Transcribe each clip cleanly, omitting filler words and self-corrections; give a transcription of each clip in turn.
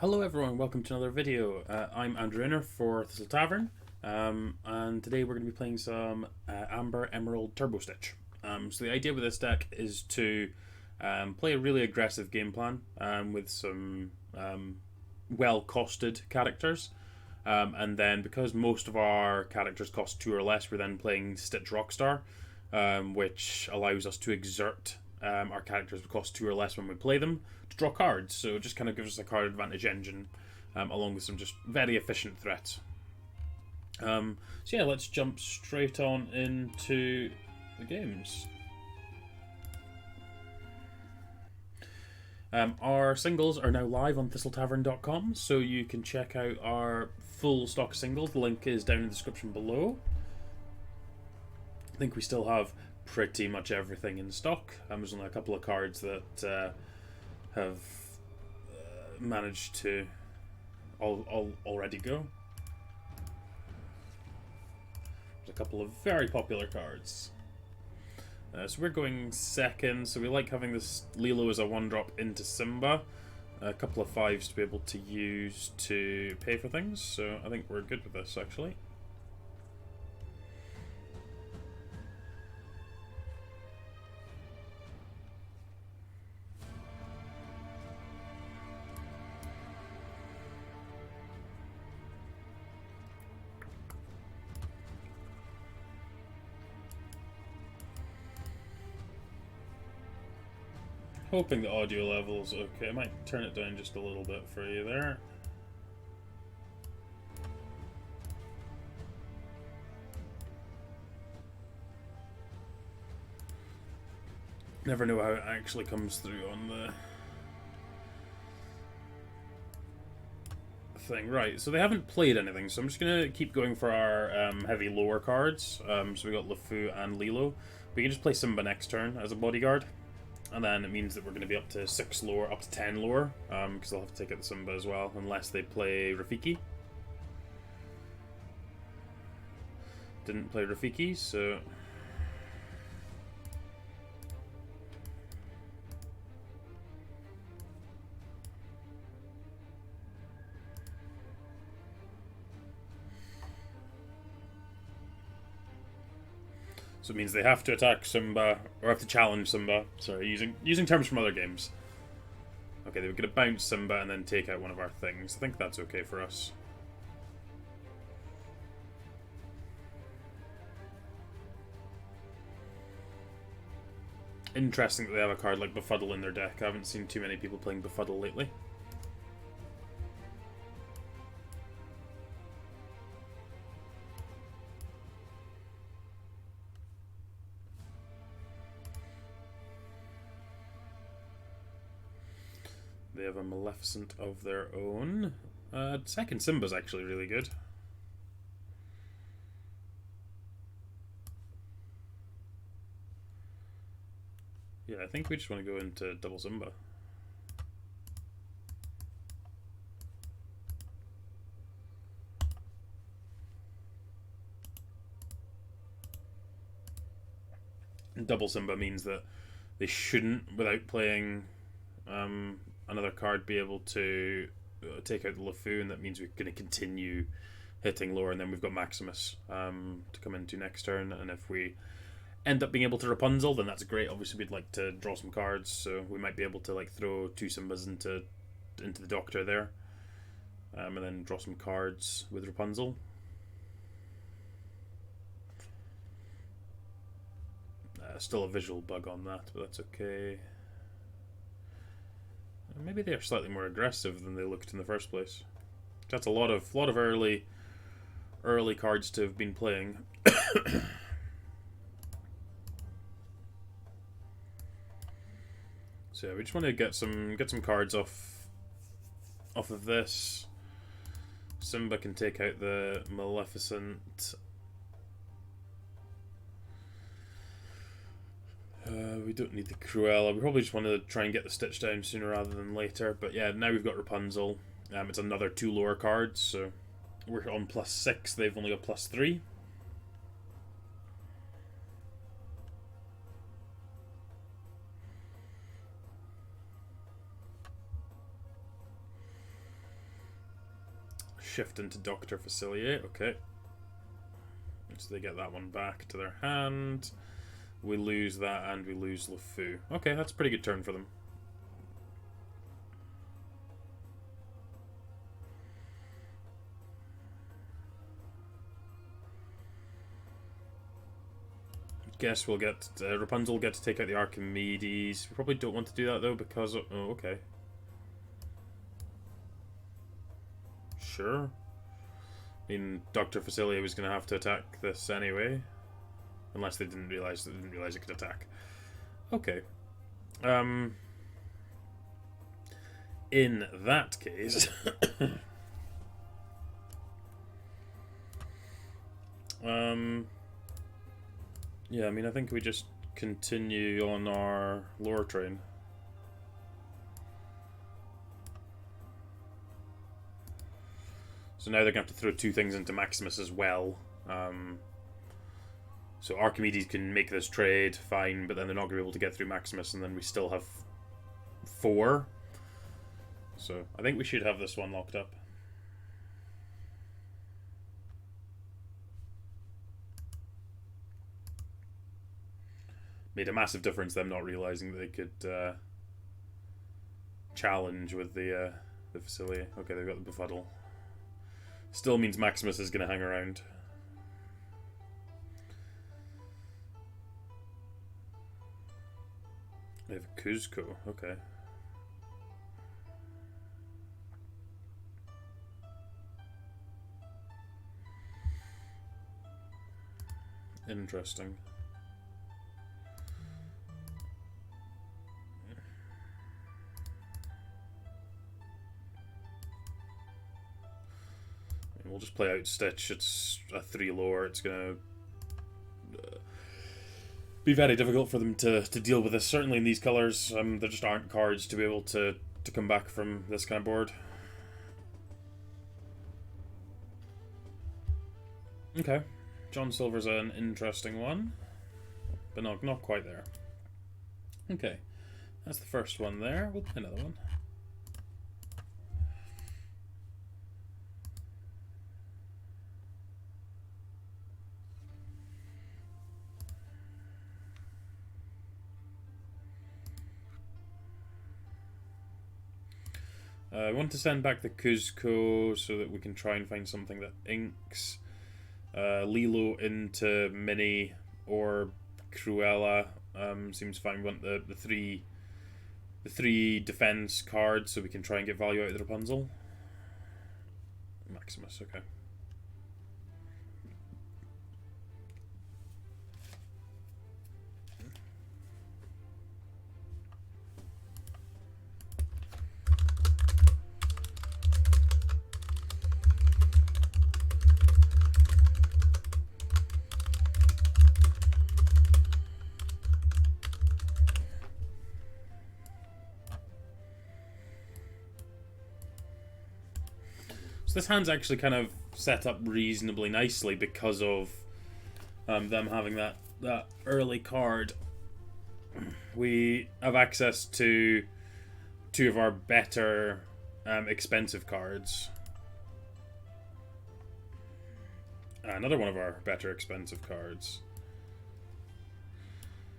Hello everyone, welcome to another video. I'm Andrew Inner for Thistle Tavern, and today we're going to be playing some Amber Emerald Turbo Stitch. So the idea with this deck is to play a really aggressive game plan with some well-costed characters, and then because most of our characters cost 2 or less, we're then playing Stitch Rockstar, which allows us to exert our characters would cost 2 or less when we play them to draw cards. So it just kind of gives us a card advantage engine, along with some just very efficient threats. So yeah, let's jump straight on into the games. Our singles are now live on thistletavern.com, so you can check out our full stock singles. The link is down in the description below. I think we still have pretty much everything in stock. There's only a couple of cards that have managed to already go. There's a couple of very popular cards. So we're going second, so we like having this Lilo as a 1-drop into Simba. A couple of 5s to be able to use to pay for things, so I think we're good with this actually. Hoping the audio level's okay. I might turn it down just a little bit for you there. Never know how it actually comes through on the thing. Right, so they haven't played anything, so I'm just going to keep going for our heavy lower cards. So we got LeFou and Lilo. We can just play Simba next turn as a bodyguard. And then it means that we're going to be up to 6 lower, up to 10 lower, because they'll have to take out the Simba as well, unless they play Rafiki. Didn't play Rafiki, so... So it means they have to attack Simba, or have to challenge Simba. Sorry, using terms from other games. Okay, they were going to bounce Simba and then take out one of our things. I think that's okay for us. Interesting that they have a card like Befuddle in their deck. I haven't seen too many people playing Befuddle lately. They have a Maleficent of their own. Second Simba's actually really good. Yeah, I think we just want to go into double Simba. And double Simba means that they shouldn't, without playing another card, be able to take out the LeFou, and that means we're going to continue hitting lower, and then we've got Maximus to come into next turn, and if we end up being able to Rapunzel, then that's great. Obviously we'd like to draw some cards, so we might be able to like throw 2 Simbas into the Doctor there, and then draw some cards with Rapunzel. Still a visual bug on that, but that's okay. Maybe they're slightly more aggressive than they looked in the first place. That's a lot of early cards to have been playing. So yeah, we just want to get some cards off of this. Simba can take out the Maleficent. We don't need the Cruella. We probably just want to try and get the Stitch down sooner rather than later. But yeah, now we've got Rapunzel. It's another 2 lower cards, so we're on +6. They've only got +3. shift into Dr. Facilier. Okay. So they get that one back to their hand. We lose that and we lose LeFou. Okay, that's a pretty good turn for them. Guess we'll get Rapunzel will get to take out the Archimedes. We probably don't want to do that though because of, oh, okay. Sure. I mean, Dr. Facilier was going to have to attack this anyway, unless they didn't realize it could attack. Okay. In that case, yeah, I mean, I think we just continue on our lore train. So now they're going to have to throw two things into Maximus as well. So Archimedes can make this trade, fine, but then they're not going to be able to get through Maximus, and then we still have 4. So I think we should have this one locked up. Made a massive difference them not realizing that they could challenge with the Facilier. Okay, they've got the Befuddle. Still means Maximus is going to hang around. They have Kuzco, okay. Interesting. We'll just play out Stitch. It's a 3 lore. It's going to be very difficult for them to deal with this. Certainly in these colours, there just aren't cards to be able to come back from this kind of board. Okay. John Silver's an interesting one, but not quite there. Okay. That's the first one there. We'll play another one. I want to send back the Kuzco so that we can try and find something that inks. Lilo into Minnie or Cruella seems fine. We want the three defense cards so we can try and get value out of the Rapunzel. Maximus, okay. This hand's actually kind of set up reasonably nicely because of them having that early card. We have access to 2 of our better expensive cards. Another one of our better expensive cards.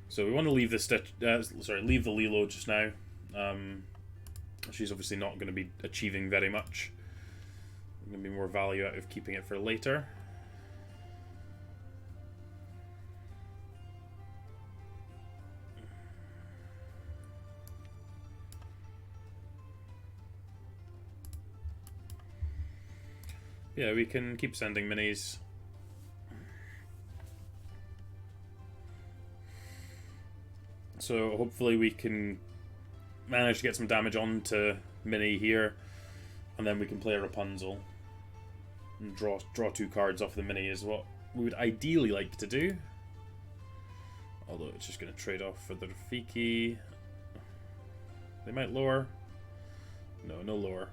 So we want to leave the leave the Lilo just now. She's obviously not going to be achieving very much. Going to be more value out of keeping it for later. Yeah, we can keep sending minis. So hopefully we can manage to get some damage onto Minnie here, and then we can play a Rapunzel. And draw 2 cards off the Mini is what we would ideally like to do. Although it's just going to trade off for the Rafiki. They might lower. No lower.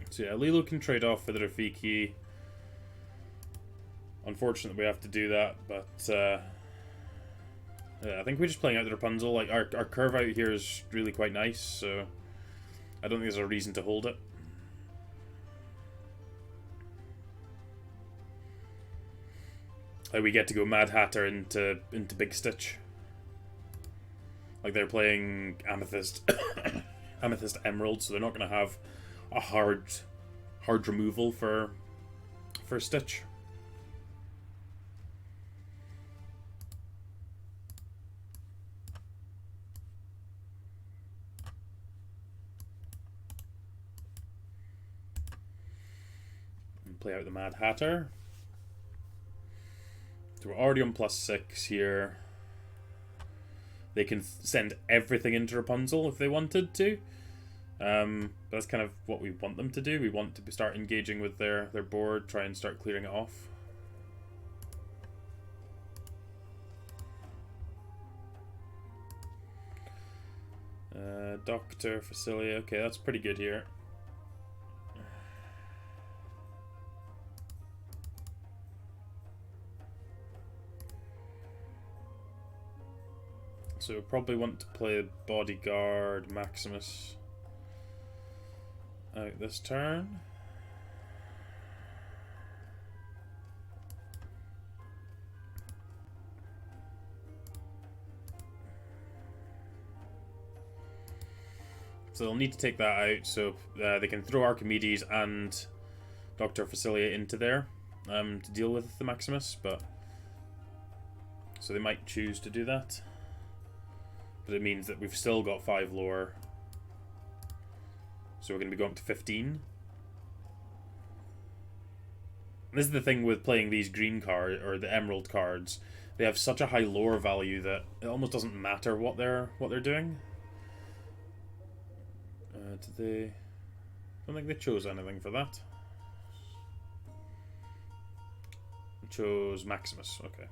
So yeah, Lilo can trade off for the Rafiki. unfortunate we have to do that, but yeah, I think we're just playing out the Rapunzel. Like, our curve out here is really quite nice, so I don't think there's a reason to hold it. Like, we get to go Mad Hatter into Big Stitch. Like, they're playing Amethyst Amethyst Emerald, so they're not going to have a hard removal for Stitch. And play out the Mad Hatter. So we're already on +6 here. They can send everything into Rapunzel if they wanted to. That's kind of what we want them to do. We want to start engaging with their board, try and start clearing it off. Doctor, Facilia. Okay, that's pretty good here. So we'll probably want to play Bodyguard, Maximus out this turn. So they'll need to take that out, so they can throw Archimedes and Dr. Facilia into there to deal with the Maximus, but so they might choose to do that. But it means that we've still got 5 lore. So we're going to be going up to 15. This is the thing with playing these green cards, or the emerald cards. They have such a high lore value that it almost doesn't matter what they're doing. Did they... I don't think they chose anything for that. They chose Maximus, okay.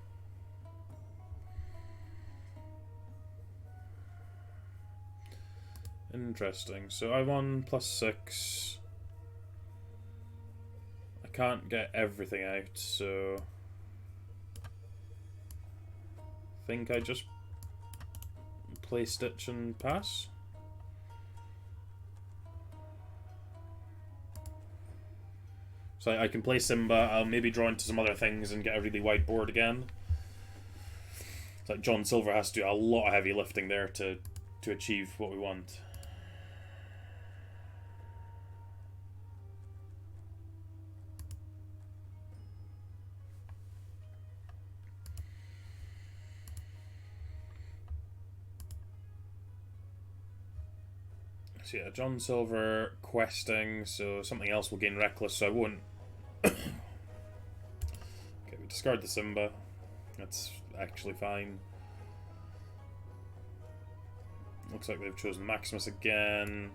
Interesting. So I won +6. I can't get everything out, so I think I just play Stitch and pass. So I can play Simba. I'll maybe draw into some other things and get a really wide board again. It's like John Silver has to do a lot of heavy lifting there to achieve what we want. So yeah, John Silver questing, so something else will gain Reckless, so I won't... Okay, we discard the Simba. That's actually fine. Looks like they've chosen Maximus again.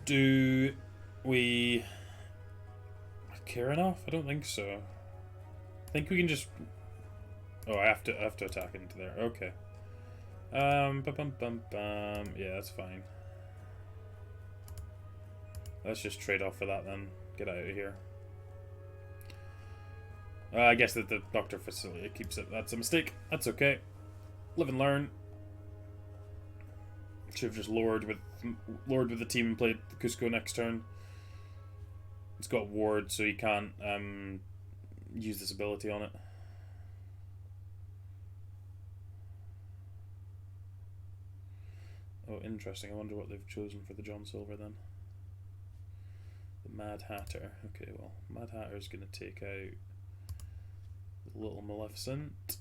Do we care enough? I don't think so. I think we can just... Oh, I have to attack into there. Okay. Yeah, that's fine. Let's just trade off for that then. Get out of here. I guess that the Dr. Facilia keeps it. That's a mistake. That's okay. Live and learn. Should have just lured with the team and played Cusco next turn. It's got ward, so he can't use this ability on it. Oh, interesting. I wonder what they've chosen for the John Silver then. The Mad Hatter. Okay, well, Mad Hatter is going to take out the Little Maleficent.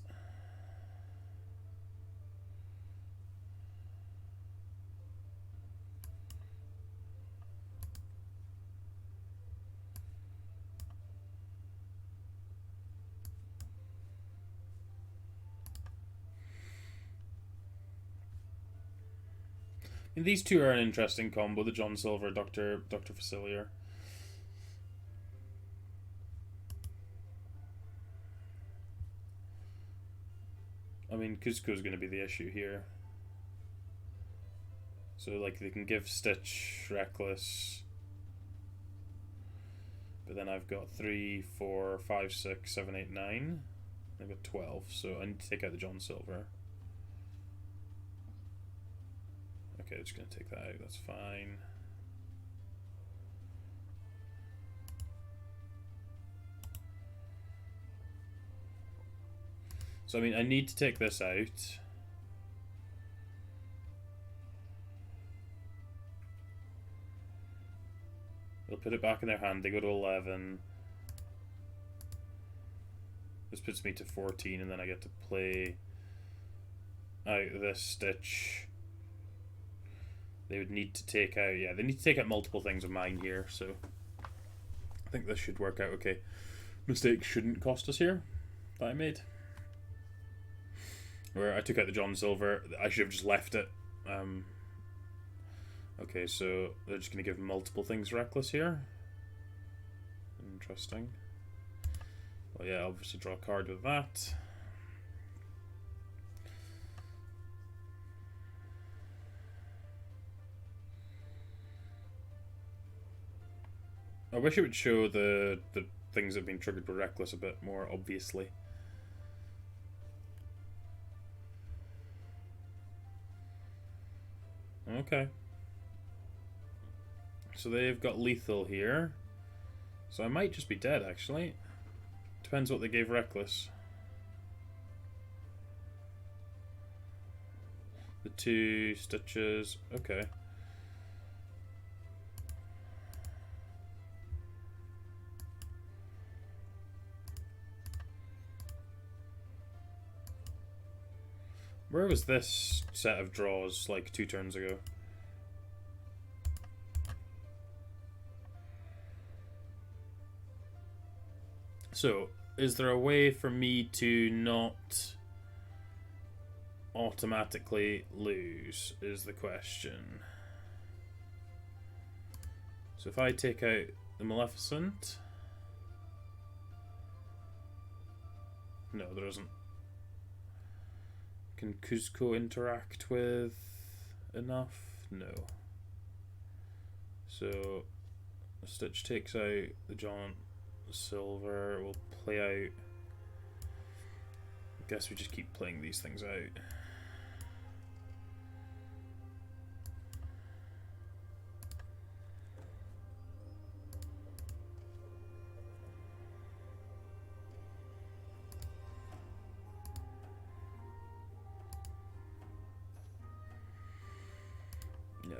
And these two are an interesting combo, the John Silver, Dr. Facilia. I mean, Cusco's going to be the issue here. So, like, they can give Stitch Reckless. But then I've got 3, 4, 5, 6, 7, 8, 9. I've got 12, so I need to take out the John Silver. Okay, I'm just going to take that out, that's fine. So, I mean, I need to take this out. They'll put it back in their hand, they go to 11. This puts me to 14, and then I get to play out this Stitch. They would need to take out, yeah, they need to take out multiple things of mine here, so I think this should work out okay. Mistake shouldn't cost us here, that I made. Where I took out the John Silver, I should have just left it. Okay, so they're just going to give multiple things Reckless here. Interesting. Well, yeah, obviously draw a card with that. I wish it would show the things that have been triggered with Reckless a bit more obviously. Okay. So they've got lethal here. So I might just be dead, actually. Depends what they gave Reckless. The 2 Stitches. Okay. Where was this set of draws like 2 turns ago? So, is there a way for me to not automatically lose, is the question. So if I take out the Maleficent... No, there isn't. Can Cusco interact with enough? No. So Stitch takes out the John Silver. We'll play out. I guess we just keep playing these things out.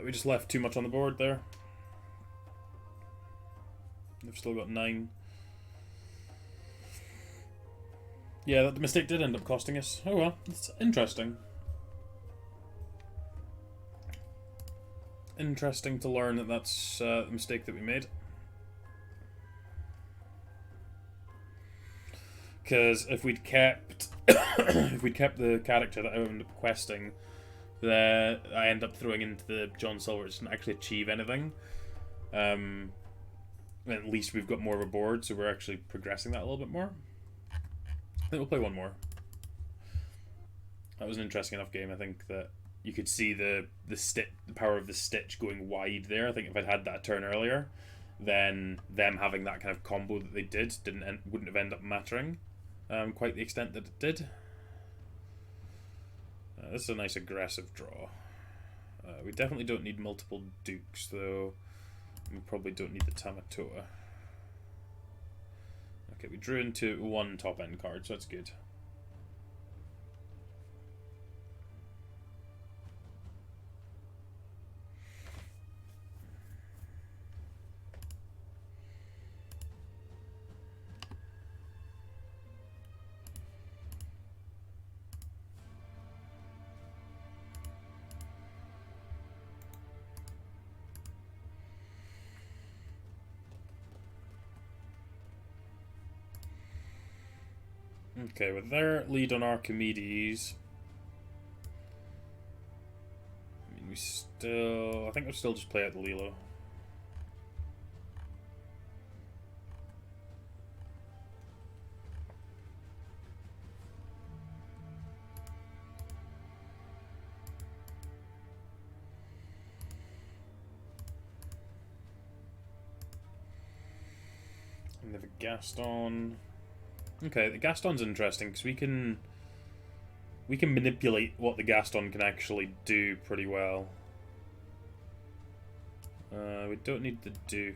We just left too much on the board there. They've still got 9. Yeah, that mistake did end up costing us. Oh well, it's interesting. Interesting to learn that that's the mistake that we made. Because if we'd kept, if we'd kept the character that I ended up questing, that I end up throwing into the John Silver, it doesn't actually achieve anything. At least we've got more of a board, so we're actually progressing that a little bit more. I think we'll play one more. That was an interesting enough game. I think that you could see the power of the Stitch going wide there. I think if I'd had that turn earlier, then them having that kind of combo that they did wouldn't have ended up mattering quite the extent that it did. This is a nice aggressive draw. We definitely don't need multiple Dukes, though. We probably don't need the Tamatoa. Okay, we drew into one top-end card, so that's good. Okay, with their lead on Archimedes, I mean, I think we'll still just play out the Lilo. And they have a Gaston. Okay, the Gaston's interesting because we can manipulate what the Gaston can actually do pretty well. We don't need the Duke.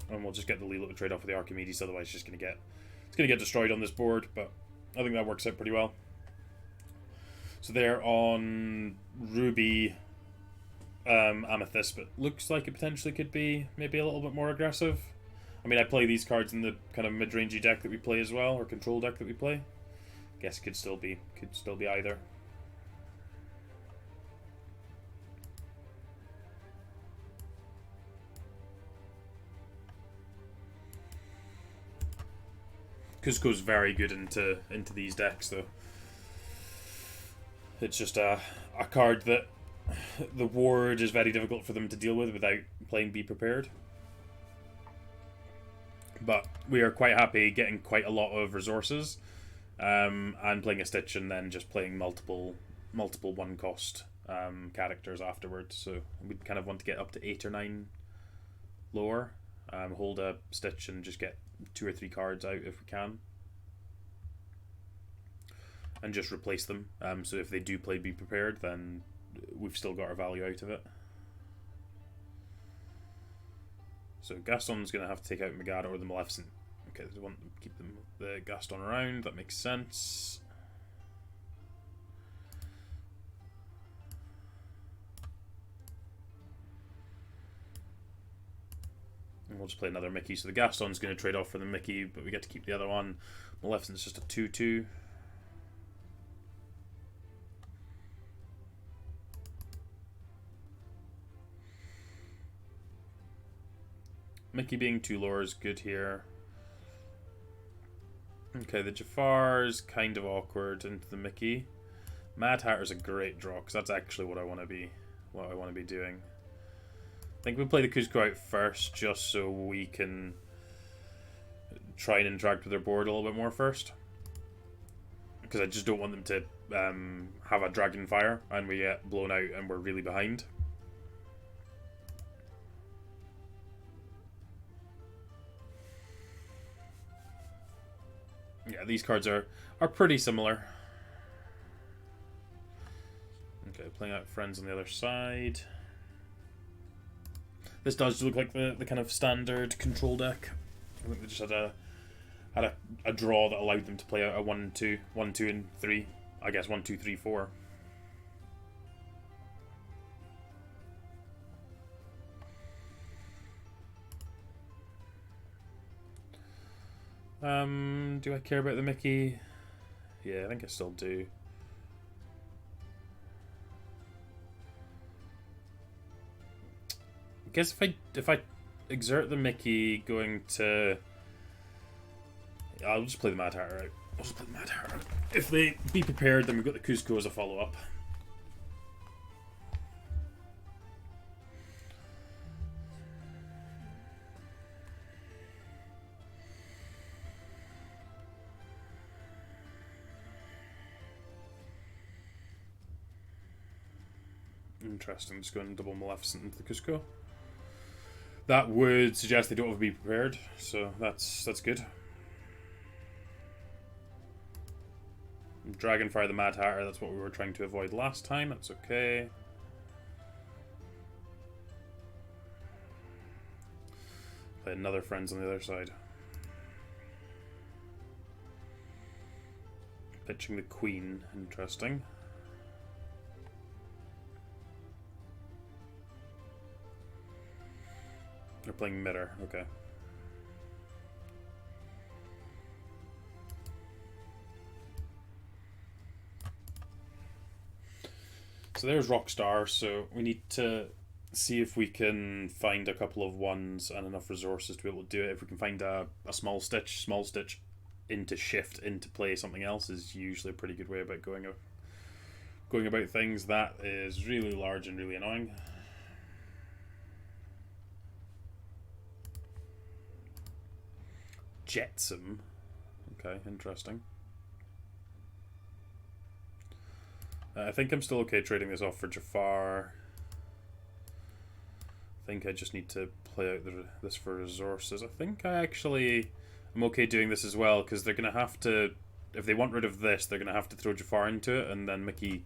And we'll just get the Lilo to trade off with the Archimedes, otherwise it's gonna get destroyed on this board, but I think that works out pretty well. So they're on Ruby Amethyst, but looks like it potentially could be maybe a little bit more aggressive. I mean, I play these cards in the kind of mid-rangey deck that we play as well, or control deck that we play. Guess it could still be either. Cusco's very good into these decks, though. It's just a card that the ward is very difficult for them to deal with without playing Be Prepared. But we are quite happy getting quite a lot of resources, and playing a Stitch and then just playing multiple one-cost characters afterwards. So we kind of want to get up to 8 or 9 lower, hold a Stitch and just get 2 or 3 cards out if we can. And just replace them. So if they do play Be Prepared, then we've still got our value out of it. So Gaston's going to have to take out Megara or the Maleficent. Okay, they want to keep the Gaston around. That makes sense. And we'll just play another Mickey. So the Gaston's going to trade off for the Mickey, but we get to keep the other one. Maleficent's just a 2/2. Mickey being 2 lower is good here. Okay, the Jafar's kind of awkward into the Mickey. Mad Hatter's a great draw because that's actually what I want to be doing. I think we'll play the Cusco out first just so we can try and interact with their board a little bit more first. Because I just don't want them to have a Dragon Fire and we get blown out and we're really behind. Yeah, these cards are pretty similar. Okay, playing out Friends on the other side. This does look like the kind of standard control deck. I think they just had a draw that allowed them to play out a 1-2, 1-2 and 3. I guess 1, 2, 3, 4. Do I care about the Mickey? Yeah, I think I still do. I guess if I exert the Mickey going to... I'll just play the Mad Hatter out. If they Be Prepared, then we've got the Cusco as a follow-up. Interesting, just going double Maleficent into the Cusco. That would suggest they don't have to Be Prepared, so that's good. Dragonfire the Mad Hatter, that's what we were trying to avoid last time, that's okay. Play another Friends on the other side. Pitching the Queen, interesting. They're playing Mitter, okay. So there's Rockstar, so we need to see if we can find a couple of 1s and enough resources to be able to do it. If we can find a small stitch into shift, into play something else is usually a pretty good way about going about things. That is really large and really annoying. Jetsam. Okay, interesting. I think I'm still okay trading this off for Jafar. think I just need to play out this for resources. I think I'm okay doing this as well, because they're going to have to, if they want rid of this, they're going to have to throw Jafar into it, and then Mickey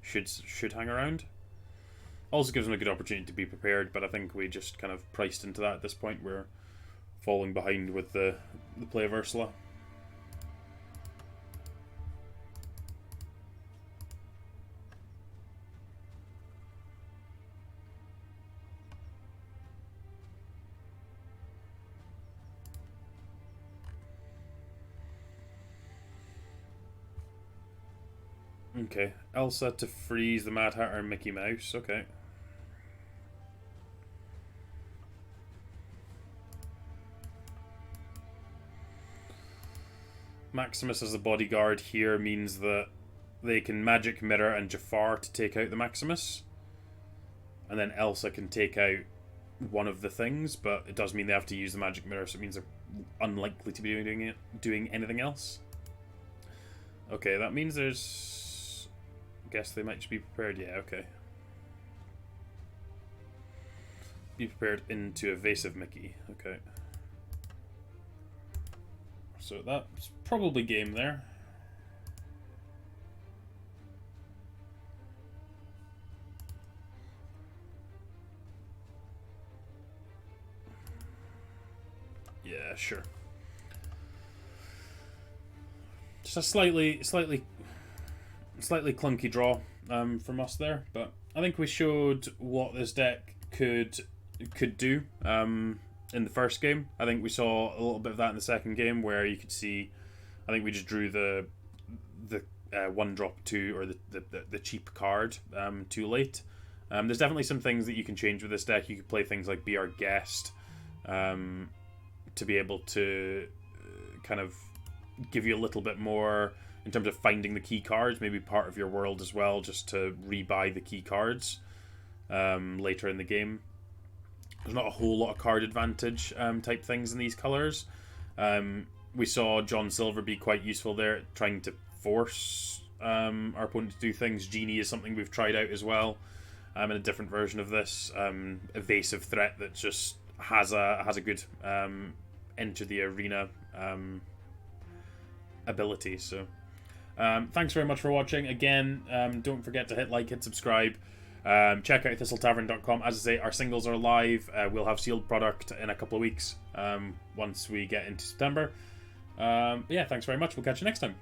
should hang around. Also gives them a good opportunity to be prepared, but I think we just kind of priced into that at this point. We're falling behind with the play of Ursula. Okay, Elsa to freeze the Mad Hatter and Mickey Mouse. Okay. Maximus as the bodyguard here means that they can magic mirror and Jafar to take out the Maximus, and then Elsa can take out one of the things, but it does mean they have to use the magic mirror, so it means they're unlikely to be doing anything else. Okay, that means there's... I guess they might just be prepared. Yeah, okay. Be prepared into evasive Mickey. Okay. So that's probably game there. Yeah, sure. Just a slightly clunky draw from us there, but I think we showed what this deck could do in the first game. I think we saw a little bit of that in the second game, where you could see, I think we just drew the one drop two, or the cheap card too late. There's definitely some things that you can change with this deck. You could play things like Be Our Guest to be able to kind of give you a little bit more in terms of finding the key cards, maybe part of your world as well, just to rebuy the key cards later in the game. There's not a whole lot of card advantage type things in these colours. We saw John Silver be quite useful there, trying to force our opponent to do things. Genie is something we've tried out as well, in a different version of this. Evasive threat that just has a good enter the arena ability. So thanks very much for watching. Again, don't forget to hit like, hit subscribe. Check out thistletavern.com. As I say, our singles are live. We'll have sealed product in a couple of weeks once we get into September. Yeah, thanks very much. We'll catch you next time.